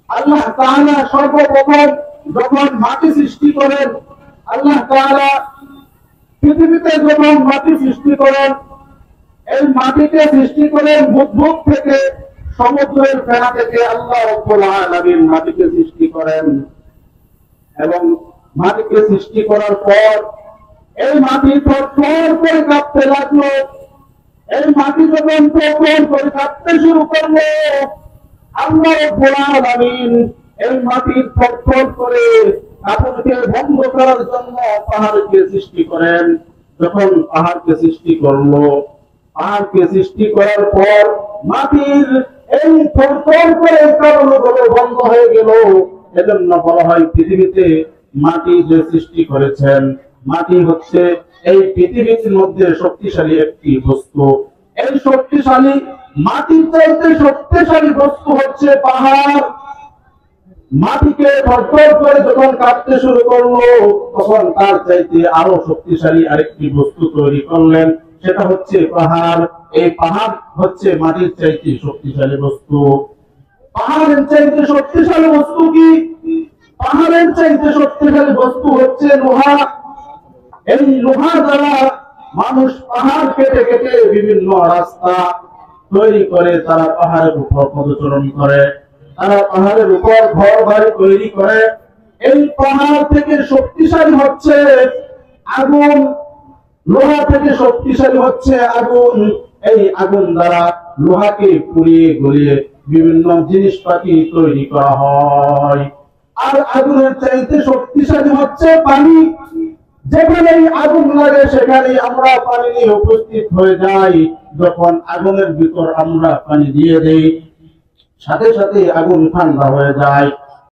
আল্লাহ তাআলা সর্বপ্রথম যখন মাটি সৃষ্টি করেন, আল্লাহ তাআলা পৃথিবীতে যখন মাটি সৃষ্টি করেন, এই মাটিকে সৃষ্টি করেন বুদবুদ থেকে, সমুদ্রের ফেনা থেকে আল্লাহ রাব্বুল আলামিন মাটিকে সৃষ্টি করেন। এবং মাটিকে সৃষ্টি করার পর এই মাটি থরথর করে কাঁপতে লাগলো। এই মাটি যখন থরথর করে কাঁপতে শুরু করলো, আল্লাহ রাব্বুল আলামিন এই মাটির থরথর করে কাঁপনকে বন্ধ করার জন্য পাহাড়কে সৃষ্টি করেন। যখন পাহাড়কে সৃষ্টি করলো, পাহাড়কে সৃষ্টি করার পর মাটির এই থরথর করে কাঁপনগুলো বন্ধ হয়ে গেল। এজন্য বলা হয় পৃথিবীতে মাটি যে সৃষ্টি করেছেন, মাটি হচ্ছে এই পৃথিবীর মধ্যে শক্তিশালী একটি বস্তু। এই শক্তিশালী মাটির চাইতে শক্তিশালী বস্তু হচ্ছে পাহাড়। মাটিকে থরথর করে যখন কাঁপতে শুরু করলো, তখন তার চাইতে আরো শক্তিশালী আরেকটি বস্তু তৈরি করলেন, সেটা হচ্ছে পাহাড়। এই পাহাড় হচ্ছে মাটির চাইতে শক্তিশালী বস্তু। পাহাড়ের চাইতে শক্তিশালী বস্তু কি? পাহাড়ের চাইতে শক্তিশালী বস্তু হচ্ছে লোহা। এই লোহা দ্বারা মানুষ পাহাড় কেটে কেটে বিভিন্ন রাস্তা তৈরি করে, তারা পাহাড়ের উপর পদচারণ করে, তারা পাহাড়ের উপর ঘর বাড়ি তৈরি করে। এই পাহাড় থেকে শক্তিশালী হচ্ছে আগুন, লোহা থেকে শক্তিশালী হচ্ছে আগুন। এই আগুন দ্বারা লোহাকে পুড়িয়ে গলিয়ে বিভিন্ন জিনিসপাতি তৈরি করা হয়। আর আগুনের চাইতে শক্তিশালী হচ্ছে পানি। যেখানে আগুন লাগে সেখানে আমরা পানি নিয়ে উপস্থিত হয়ে যাই। যখন আগুনের ভিতর আমরা পানি দিয়ে দেই, সাথে সাথে আগুন ঠান্ডা হয়ে যায়।